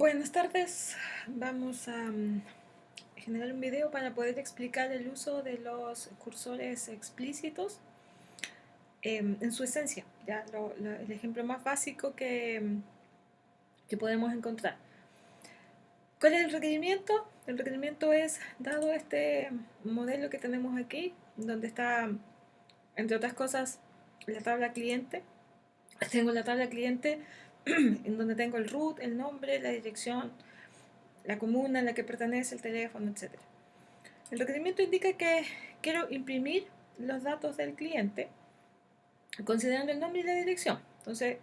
Buenas tardes, vamos a generar un video para poder explicar el uso de los cursores explícitos en su esencia, ya el ejemplo más básico que podemos encontrar. ¿Cuál es el requerimiento? El requerimiento es, dado este modelo que tenemos aquí, donde está, entre otras cosas, la tabla cliente. Tengo la tabla cliente en donde tengo el root, el nombre, la dirección, la comuna en la que pertenece, el teléfono, etc. El requerimiento indica que quiero imprimir los datos del cliente considerando el nombre y la dirección. Entonces,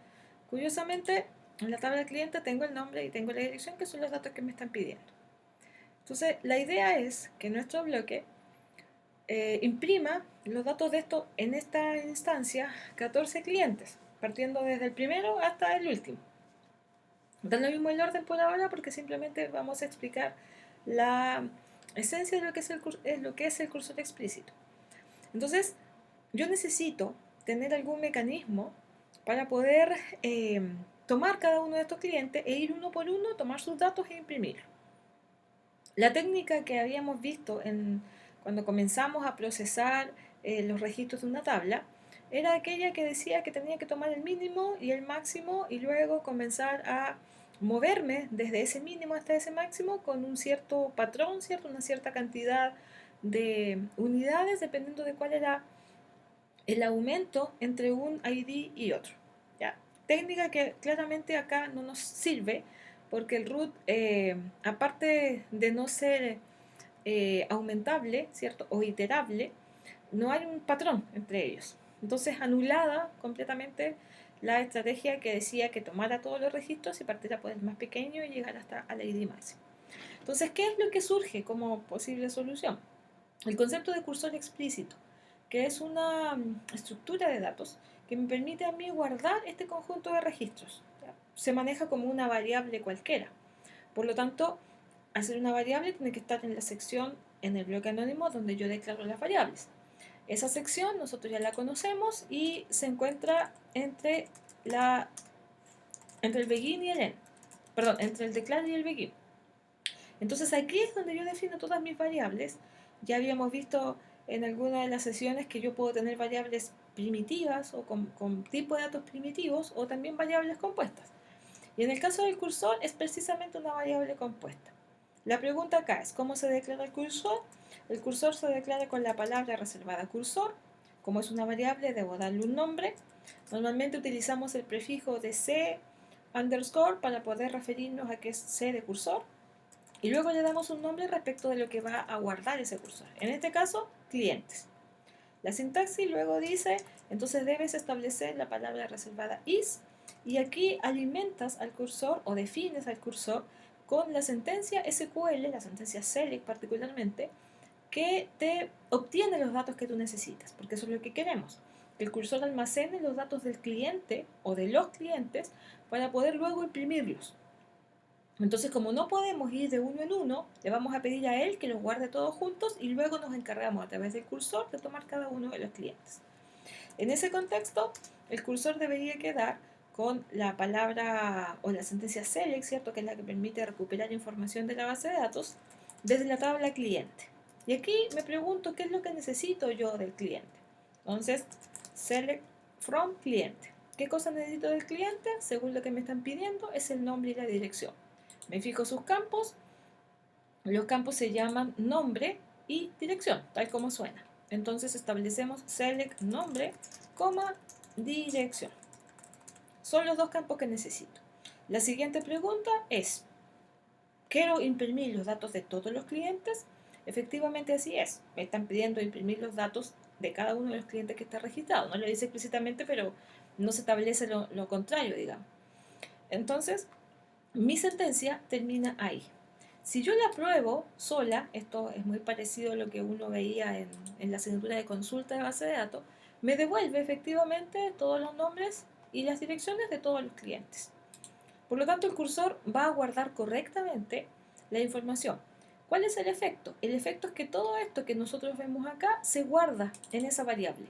curiosamente, en la tabla del cliente tengo el nombre y tengo la dirección, que son los datos que me están pidiendo. Entonces, la idea es que nuestro bloque imprima los datos de esto en esta instancia 14 clientes, partiendo desde el primero hasta el último. Da lo mismo el orden por ahora porque simplemente vamos a explicar la esencia de lo que es el cursor explícito. Entonces, yo necesito tener algún mecanismo para poder tomar cada uno de estos clientes e ir uno por uno, tomar sus datos e imprimirlos. La técnica que habíamos visto cuando comenzamos a procesar los registros de una tabla era aquella que decía que tenía que tomar el mínimo y el máximo y luego comenzar a moverme desde ese mínimo hasta ese máximo con un cierto patrón, ¿cierto? Una cierta cantidad de unidades dependiendo de cuál era el aumento entre un ID y otro. ¿Ya? Técnica que claramente acá no nos sirve porque el root, aparte de no ser aumentable, ¿cierto? O iterable, no hay un patrón entre ellos. Entonces, anulada completamente la estrategia que decía que tomara todos los registros y partiera por el más pequeño y llegar hasta al ID máximo. Entonces, ¿qué es lo que surge como posible solución? El concepto de cursor explícito, que es una estructura de datos que me permite a mí guardar este conjunto de registros. ¿Ya? Se maneja como una variable cualquiera. Por lo tanto, al ser una variable tiene que estar en la sección en el bloque anónimo donde yo declaro las variables. Esa sección nosotros ya la conocemos y se encuentra entre el begin y el end. Perdón, entre el declare y el begin. Entonces aquí es donde yo defino todas mis variables. Ya habíamos visto en alguna de las sesiones que yo puedo tener variables primitivas o con tipo de datos primitivos o también variables compuestas. Y en el caso del cursor es precisamente una variable compuesta. La pregunta acá es, ¿cómo se declara el cursor? El cursor se declara con la palabra reservada cursor. Como es una variable, debo darle un nombre. Normalmente utilizamos el prefijo de C underscore para poder referirnos a que es C de cursor. Y luego le damos un nombre respecto de lo que va a guardar ese cursor. En este caso, clientes. La sintaxis luego dice, entonces debes establecer la palabra reservada is y aquí alimentas al cursor o defines al cursor con la sentencia SQL, la sentencia select particularmente, que te obtiene los datos que tú necesitas, porque eso es lo que queremos, que el cursor almacene los datos del cliente o de los clientes para poder luego imprimirlos. Entonces, como no podemos ir de uno en uno, le vamos a pedir a él que los guarde todos juntos y luego nos encargamos a través del cursor de tomar cada uno de los clientes. En ese contexto, el cursor debería quedar con la palabra o la sentencia select, ¿cierto? Que es la que permite recuperar información de la base de datos desde la tabla cliente. Y aquí me pregunto qué es lo que necesito yo del cliente. Entonces, select from cliente. ¿Qué cosa necesito del cliente? Según lo que me están pidiendo, es el nombre y la dirección. Me fijo sus campos. Los campos se llaman nombre y dirección, tal como suena. Entonces establecemos select nombre, dirección. Son los dos campos que necesito. La siguiente pregunta es, ¿quiero imprimir los datos de todos los clientes? Efectivamente así es. Me están pidiendo imprimir los datos de cada uno de los clientes que está registrado. No lo dice explícitamente, pero no se establece lo contrario, digamos. Entonces, mi sentencia termina ahí. Si yo la pruebo sola, esto es muy parecido a lo que uno veía en la asignatura de consulta de base de datos, me devuelve efectivamente todos los nombres y las direcciones de todos los clientes. Por lo tanto, el cursor va a guardar correctamente la información. ¿Cuál es el efecto? El efecto es que todo esto que nosotros vemos acá se guarda en esa variable.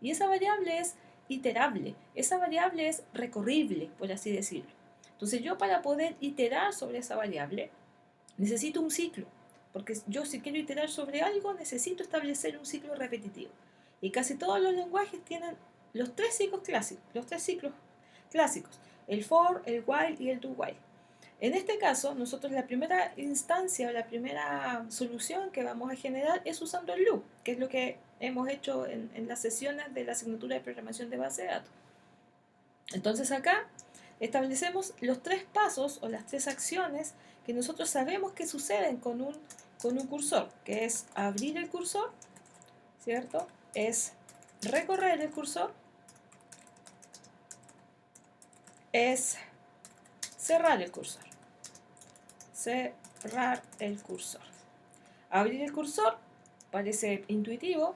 Y esa variable es iterable, esa variable es recorrible, por así decirlo. Entonces yo, para poder iterar sobre esa variable, necesito un ciclo, porque yo, si quiero iterar sobre algo, necesito establecer un ciclo repetitivo. Y casi todos los lenguajes tienen los tres ciclos clásicos, el for, el while y el do while. En este caso, nosotros la primera instancia o la primera solución que vamos a generar es usando el loop, que es lo que hemos hecho en las sesiones de la asignatura de programación de base de datos. Entonces acá establecemos los tres pasos o las tres acciones que nosotros sabemos que suceden con un cursor, que es abrir el cursor, ¿cierto? Es recorrer el cursor, es cerrar el cursor. Cerrar el cursor. Abrir el cursor parece intuitivo,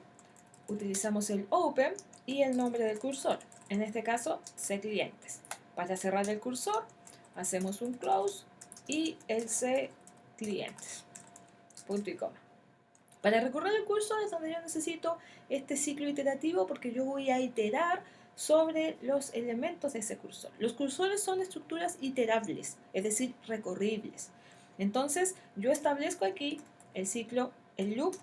utilizamos el open y el nombre del cursor, en este caso cClientes. Para cerrar el cursor hacemos un close y el cClientes, punto y coma. Para recorrer el cursor es donde yo necesito este ciclo iterativo, porque yo voy a iterar sobre los elementos de ese cursor. Los cursores son estructuras iterables, es decir, recorribles. Entonces yo establezco aquí el ciclo, el loop,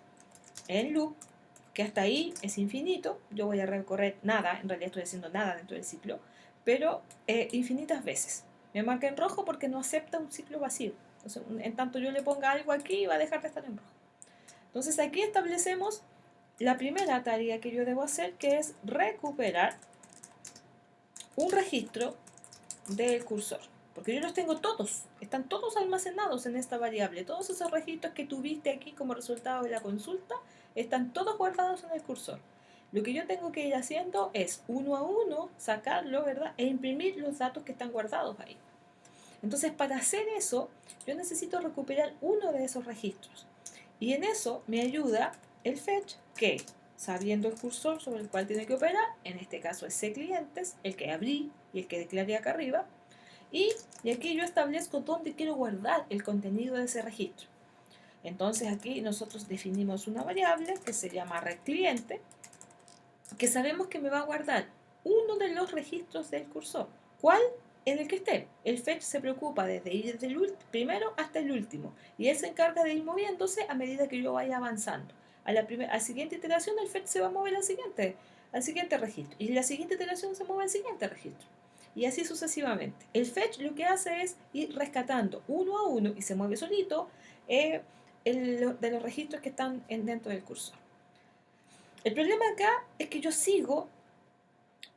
que hasta ahí es infinito. Yo voy a recorrer nada, en realidad estoy haciendo nada dentro del ciclo, pero infinitas veces. Me marca en rojo porque no acepta un ciclo vacío. Entonces, en tanto yo le ponga algo aquí, va a dejar de estar en rojo. Entonces aquí establecemos la primera tarea que yo debo hacer, que es recuperar un registro del cursor, porque yo los tengo todos, están todos almacenados en esta variable. Todos esos registros que tuviste aquí como resultado de la consulta están todos guardados en el cursor. Lo que yo tengo que ir haciendo es uno a uno sacarlo, ¿verdad? E imprimir los datos que están guardados ahí. Entonces, para hacer eso, yo necesito recuperar uno de esos registros. Y en eso me ayuda el fetch, que, sabiendo el cursor sobre el cual tiene que operar, en este caso es cClientes, el que abrí y el que declaré acá arriba, y aquí yo establezco dónde quiero guardar el contenido de ese registro. Entonces aquí nosotros definimos una variable que se llama reCliente, que sabemos que me va a guardar uno de los registros del cursor. ¿Cuál? En el que esté. El fetch se preocupa desde ir desde el primero hasta el último, y él se encarga de ir moviéndose a medida que yo vaya avanzando. A la siguiente iteración el fetch se va a mover al siguiente registro, y la siguiente iteración se mueve al siguiente registro, y así sucesivamente. El fetch lo que hace es ir rescatando uno a uno, y se mueve solito, de los registros que están dentro del cursor. El problema acá es que yo sigo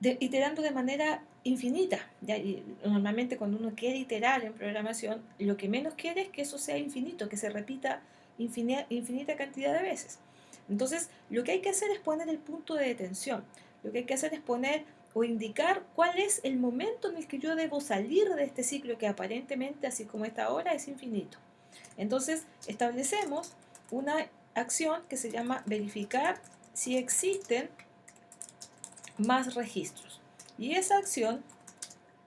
iterando de manera infinita. ¿Ya? Y normalmente cuando uno quiere iterar en programación, lo que menos quiere es que eso sea infinito, que se repita infinita cantidad de veces. Entonces, lo que hay que hacer es poner el punto de detención. Lo que hay que hacer es poner o indicar cuál es el momento en el que yo debo salir de este ciclo que aparentemente, así como está ahora, es infinito. Entonces, establecemos una acción que se llama verificar si existen más registros. Y esa acción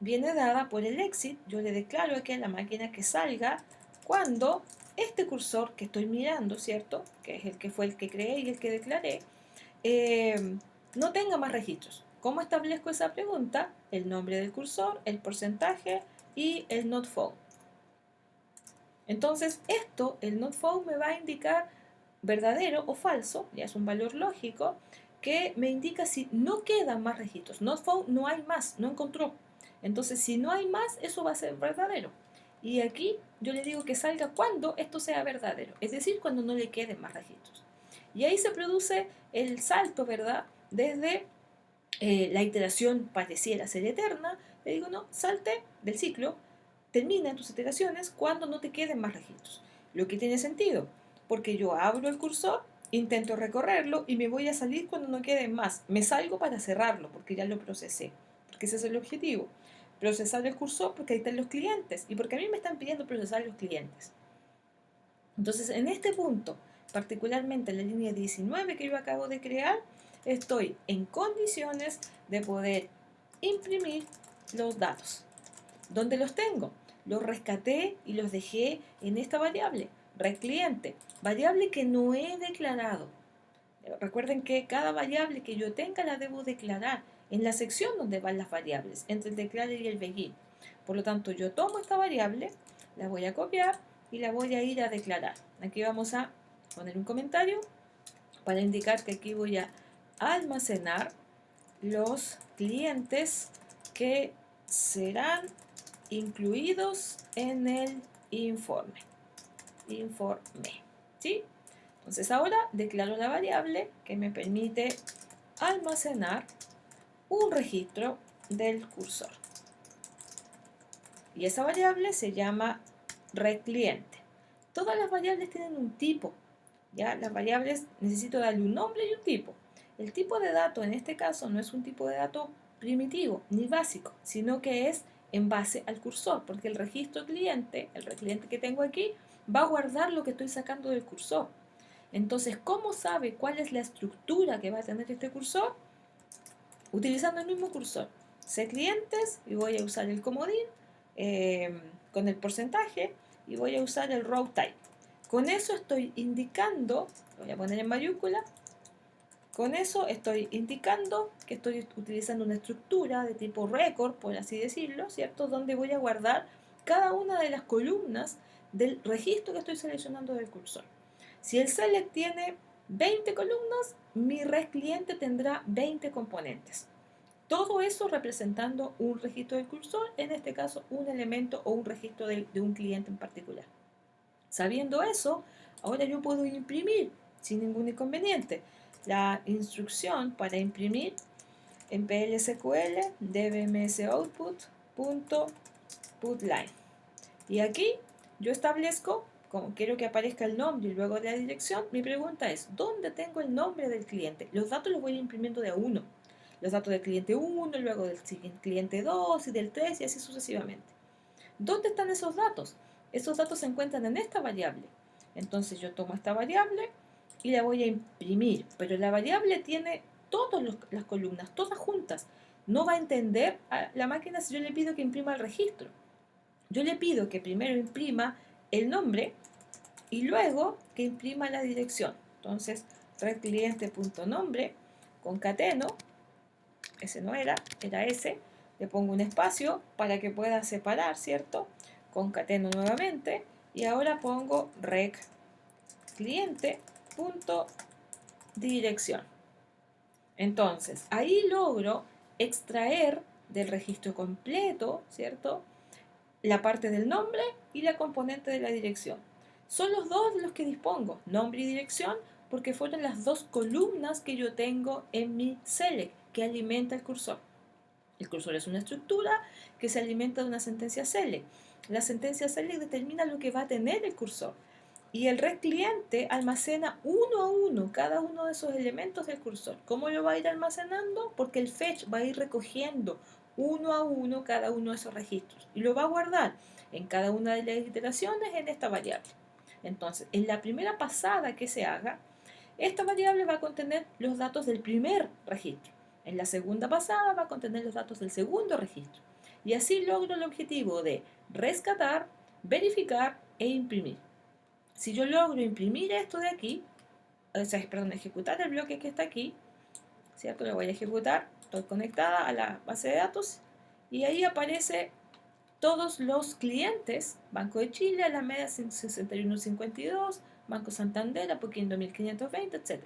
viene dada por el exit. Yo le declaro aquí a la máquina que salga cuando este cursor que estoy mirando, ¿cierto? Que es el que fue el que creé y el que declaré, no tenga más registros. ¿Cómo establezco esa pregunta? El nombre del cursor, el porcentaje y el not found. Entonces esto, el not found, me va a indicar verdadero o falso, ya es un valor lógico, que me indica si no quedan más registros. Not found, no hay más, no encontró. Entonces, si no hay más, eso va a ser verdadero. Y aquí yo le digo que salga cuando esto sea verdadero, es decir, cuando no le queden más registros. Y ahí se produce el salto, ¿verdad? Desde la iteración pareciera ser eterna, le digo, no, salte del ciclo, termina tus iteraciones cuando no te queden más registros. Lo que tiene sentido, porque yo abro el cursor, intento recorrerlo y me voy a salir cuando no queden más. Me salgo para cerrarlo porque ya lo procesé, porque ese es el objetivo. Procesar el cursor porque ahí están los clientes y porque a mí me están pidiendo procesar los clientes. Entonces, en este punto, particularmente en la línea 19 que yo acabo de crear, estoy en condiciones de poder imprimir los datos. ¿Dónde los tengo? Los rescaté y los dejé en esta variable, reCliente, variable que no he declarado. Recuerden que cada variable que yo tenga la debo declarar en la sección donde van las variables, entre el declare y el begin. Por lo tanto, yo tomo esta variable, la voy a copiar y la voy a ir a declarar. Aquí vamos a poner un comentario para indicar que aquí voy a almacenar los clientes que serán incluidos en el informe. ¿Sí? Entonces ahora declaro la variable que me permite almacenar un registro del cursor. Y esa variable se llama reCliente. Todas las variables tienen un tipo. ¿Ya? Las variables necesito darle un nombre y un tipo. El tipo de dato en este caso no es un tipo de dato primitivo ni básico, sino que es en base al cursor, porque el registro cliente, el reCliente que tengo aquí, va a guardar lo que estoy sacando del cursor. Entonces, ¿cómo sabe cuál es la estructura que va a tener este cursor? Utilizando el mismo cursor. Clientes y voy a usar el comodín con el porcentaje y voy a usar el row type. Con eso estoy indicando, lo voy a poner en mayúscula, con eso estoy indicando que estoy utilizando una estructura de tipo record, por así decirlo, ¿cierto? Donde voy a guardar cada una de las columnas del registro que estoy seleccionando del cursor. Si el select tiene 20 columnas, mi reCliente tendrá 20 componentes. Todo eso representando un registro del cursor, en este caso un elemento o un registro de un cliente en particular. Sabiendo eso, ahora yo puedo imprimir sin ningún inconveniente. La instrucción para imprimir en PLSQL dbms output.putLine. Y aquí yo establezco, como quiero que aparezca el nombre y luego de la dirección, mi pregunta es, ¿dónde tengo el nombre del cliente? Los datos los voy imprimiendo de a uno. Los datos del cliente 1, luego del cliente 2 y del 3 y así sucesivamente. ¿Dónde están esos datos? Esos datos se encuentran en esta variable. Entonces yo tomo esta variable y la voy a imprimir, pero la variable tiene todas las columnas, todas juntas. No va a entender a la máquina si yo le pido que imprima el registro. Yo le pido que primero imprima el nombre y luego que imprima la dirección. Entonces, reCliente.nombre, concateno, ese no era ese, le pongo un espacio para que pueda separar, ¿cierto? Concateno nuevamente y ahora pongo reCliente.dirección. Entonces, ahí logro extraer del registro completo, ¿cierto? La parte del nombre y la componente de la dirección. Son los dos de los que dispongo, nombre y dirección, porque fueron las dos columnas que yo tengo en mi select, que alimenta el cursor. El cursor es una estructura que se alimenta de una sentencia select. La sentencia select determina lo que va a tener el cursor. Y el reCliente almacena uno a uno cada uno de esos elementos del cursor. ¿Cómo lo va a ir almacenando? Porque el fetch va a ir recogiendo uno a uno cada uno de esos registros y lo va a guardar en cada una de las iteraciones en esta variable. Entonces, en la primera pasada que se haga, esta variable va a contener los datos del primer registro. En la segunda pasada va a contener los datos del segundo registro. Y así logro el objetivo de rescatar, verificar e imprimir. Si yo logro imprimir esto de aquí, ejecutar el bloque que está aquí, ¿cierto? Lo voy a ejecutar, estoy conectada a la base de datos y ahí aparece todos los clientes, Banco de Chile, Alameda 6152, Banco Santander, Apoquindo 1520, etc.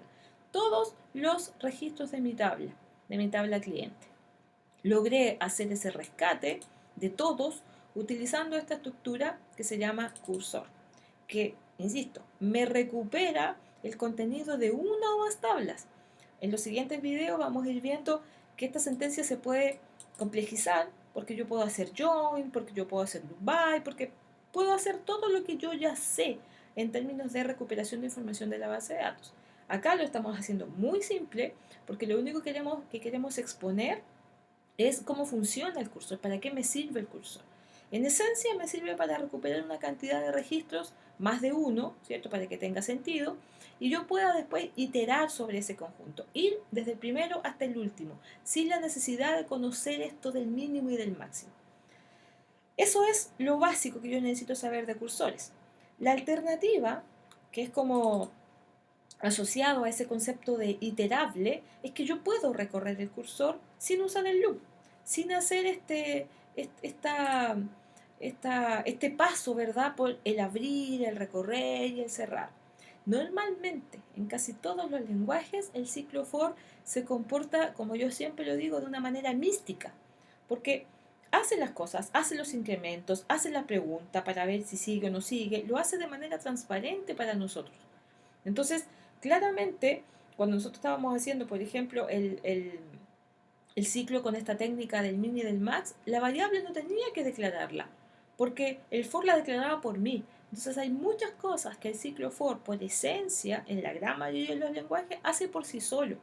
Todos los registros de mi tabla cliente. Logré hacer ese rescate de todos utilizando esta estructura que se llama cursor, que, insisto, me recupera el contenido de una o más tablas. En los siguientes videos vamos a ir viendo que esta sentencia se puede complejizar porque yo puedo hacer join, porque yo puedo hacer loop by, porque puedo hacer todo lo que yo ya sé en términos de recuperación de información de la base de datos. Acá lo estamos haciendo muy simple porque lo único que queremos exponer es cómo funciona el cursor, para qué me sirve el cursor. En esencia me sirve para recuperar una cantidad de registros, más de uno, ¿cierto? Para que tenga sentido, y yo pueda después iterar sobre ese conjunto, ir desde el primero hasta el último, sin la necesidad de conocer esto del mínimo y del máximo. Eso es lo básico que yo necesito saber de cursores. La alternativa, que es como asociado a ese concepto de iterable, es que yo puedo recorrer el cursor sin usar el loop, sin hacer este paso, ¿verdad? Por el abrir, el recorrer y el cerrar. Normalmente, en casi todos los lenguajes, el ciclo for se comporta, como yo siempre lo digo, de una manera mística, porque hace las cosas, hace los incrementos, hace la pregunta para ver si sigue o no sigue, lo hace de manera transparente para nosotros. Entonces, claramente, cuando nosotros estábamos haciendo, por ejemplo, el ciclo con esta técnica del min y del max, la variable no tenía que declararla, porque el for la declaraba por mí. Entonces hay muchas cosas que el ciclo for, por esencia, en la gran mayoría de los lenguajes, hace por sí solo.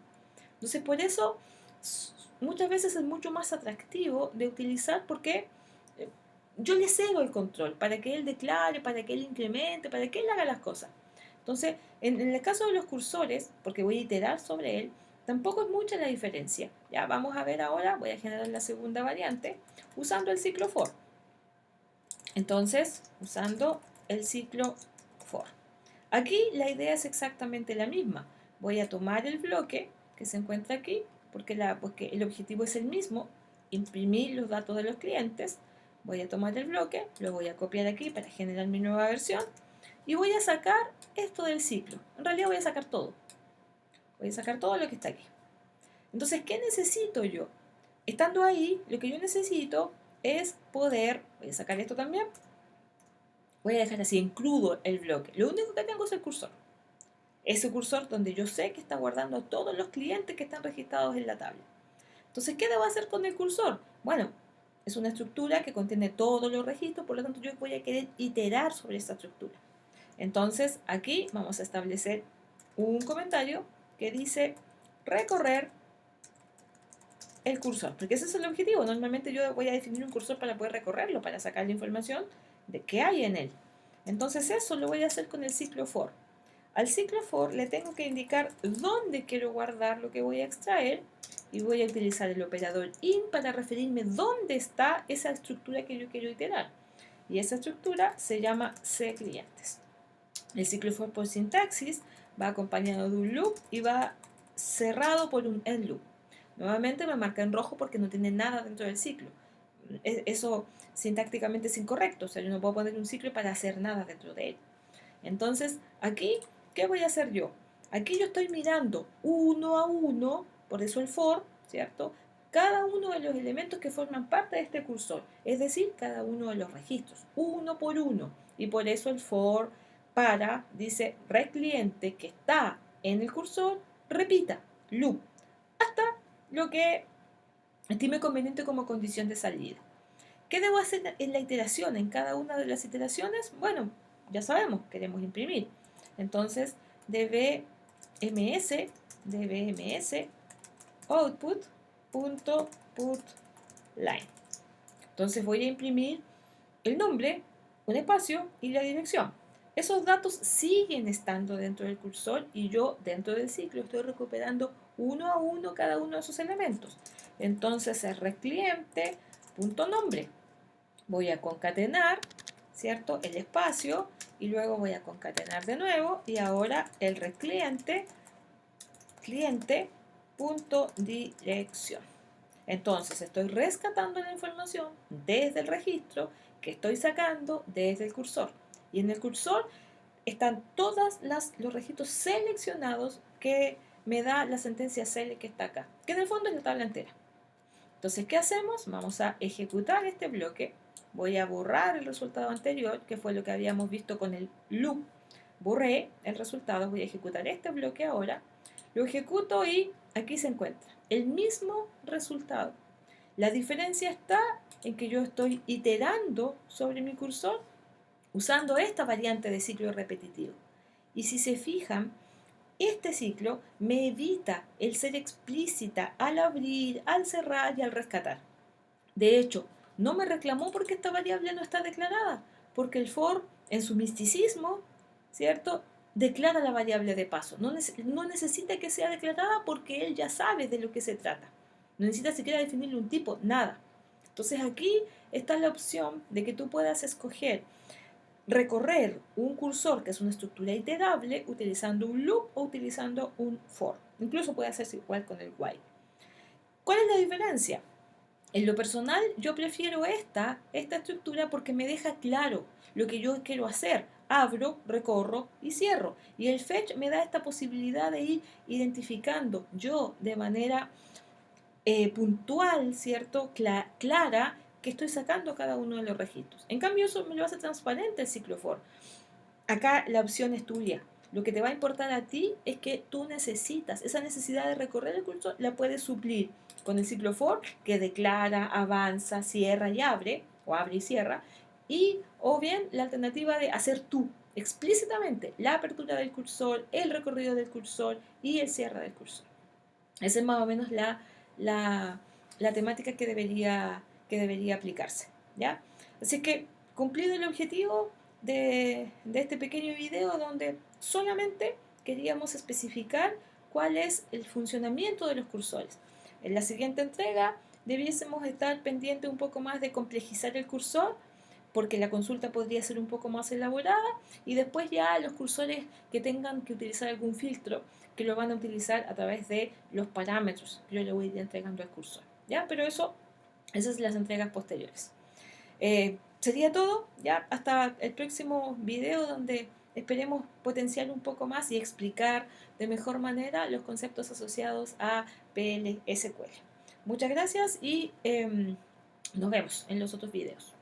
Entonces por eso muchas veces es mucho más atractivo de utilizar, porque yo le cedo el control para que él declare, para que él incremente, para que él haga las cosas. Entonces, en el caso de los cursores, porque voy a iterar sobre él, tampoco es mucha la diferencia. Ya vamos a ver ahora, voy a generar la segunda variante usando el ciclo for. Entonces, usando el ciclo for. Aquí la idea es exactamente la misma. Voy a tomar el bloque que se encuentra aquí, porque el objetivo es el mismo, imprimir los datos de los clientes. Voy a tomar el bloque, lo voy a copiar aquí para generar mi nueva versión y voy a sacar esto del ciclo. En realidad voy a sacar todo. Voy a sacar todo lo que está aquí. Entonces, ¿qué necesito yo? Estando ahí, lo que yo necesito es poder, voy a sacar esto también, voy a dejar así en crudo el bloque. Lo único que tengo es el cursor. Ese cursor donde yo sé que está guardando a todos los clientes que están registrados en la tabla. Entonces, ¿qué debo hacer con el cursor? Bueno, es una estructura que contiene todos los registros, por lo tanto yo voy a querer iterar sobre esta estructura. Entonces, aquí vamos a establecer un comentario que dice recorrer el cursor, porque ese es el objetivo. Normalmente yo voy a definir un cursor para poder recorrerlo, para sacar la información de qué hay en él. Entonces eso lo voy a hacer con el ciclo for. Al ciclo for le tengo que indicar dónde quiero guardar lo que voy a extraer y voy a utilizar el operador in para referirme dónde está esa estructura que yo quiero iterar. Y esa estructura se llama clientes. El ciclo for por sintaxis va acompañado de un loop y va cerrado por un end loop. Nuevamente me marca en rojo porque no tiene nada dentro del ciclo. Eso sintácticamente es incorrecto, o sea, yo no puedo poner un ciclo para hacer nada dentro de él. Entonces, aquí, ¿qué voy a hacer yo? Aquí yo estoy mirando uno a uno, por eso el for, ¿cierto? Cada uno de los elementos que forman parte de este cursor, es decir, cada uno de los registros, uno por uno. Y por eso el for para, dice, cliente que está en el cursor, repita, loop, hasta lo que estime conveniente como condición de salida. ¿Qué debo hacer en la iteración? En cada una de las iteraciones, bueno, ya sabemos, queremos imprimir. Entonces, dbms output.putLine. Entonces voy a imprimir el nombre, un espacio y la dirección. Esos datos siguen estando dentro del cursor y yo dentro del ciclo estoy recuperando uno a uno cada uno de esos elementos. Entonces el cliente.nombre. Voy a concatenar, ¿cierto? El espacio y luego voy a concatenar de nuevo y ahora el cliente.dirección. Entonces estoy rescatando la información desde el registro que estoy sacando desde el cursor. Y en el cursor están todos los registros seleccionados que me da la sentencia cele que está acá, que en el fondo es la tabla entera. Entonces, ¿qué hacemos? Vamos a ejecutar este bloque. Voy a borrar el resultado anterior, que fue lo que habíamos visto con el loop. Borré el resultado, voy a ejecutar este bloque ahora. Lo ejecuto y aquí se encuentra el mismo resultado. La diferencia está en que yo estoy iterando sobre mi cursor usando esta variante de ciclo repetitivo. Y si se fijan, este ciclo me evita el ser explícita al abrir, al cerrar y al rescatar. De hecho, no me reclamó porque esta variable no está declarada, porque el for, en su misticismo, ¿cierto?, declara la variable de paso. No necesita que sea declarada porque él ya sabe de lo que se trata. No necesita siquiera definirle un tipo, nada. Entonces aquí está la opción de que tú puedas escoger recorrer un cursor, que es una estructura iterable, utilizando un loop o utilizando un for. Incluso puede hacerse igual con el while. ¿Cuál es la diferencia? En lo personal, yo prefiero esta estructura porque me deja claro lo que yo quiero hacer. Abro, recorro y cierro. Y el fetch me da esta posibilidad de ir identificando yo de manera puntual, ¿cierto? Clara, que estoy sacando cada uno de los registros. En cambio, eso me lo hace transparente el ciclo for. Acá la opción es tuya. Lo que te va a importar a ti es que tú necesitas, esa necesidad de recorrer el curso la puedes suplir con el ciclo for, que declara, avanza, cierra y abre, o abre y cierra, y o bien la alternativa de hacer tú explícitamente la apertura del cursor, el recorrido del cursor y el cierre del cursor. Esa es más o menos la, la temática que debería aplicarse, ¿ya? Así que cumplido el objetivo de este pequeño video donde solamente queríamos especificar cuál es el funcionamiento de los cursores. En la siguiente entrega debiésemos estar pendientes un poco más de complejizar el cursor porque la consulta podría ser un poco más elaborada y después ya los cursores que tengan que utilizar algún filtro que lo van a utilizar a través de los parámetros que yo le voy a ir entregando al cursor, ¿ya? Pero esas son las entregas posteriores. Sería todo, ya hasta el próximo video donde esperemos potenciar un poco más y explicar de mejor manera los conceptos asociados a PL SQL. Muchas gracias y nos vemos en los otros videos.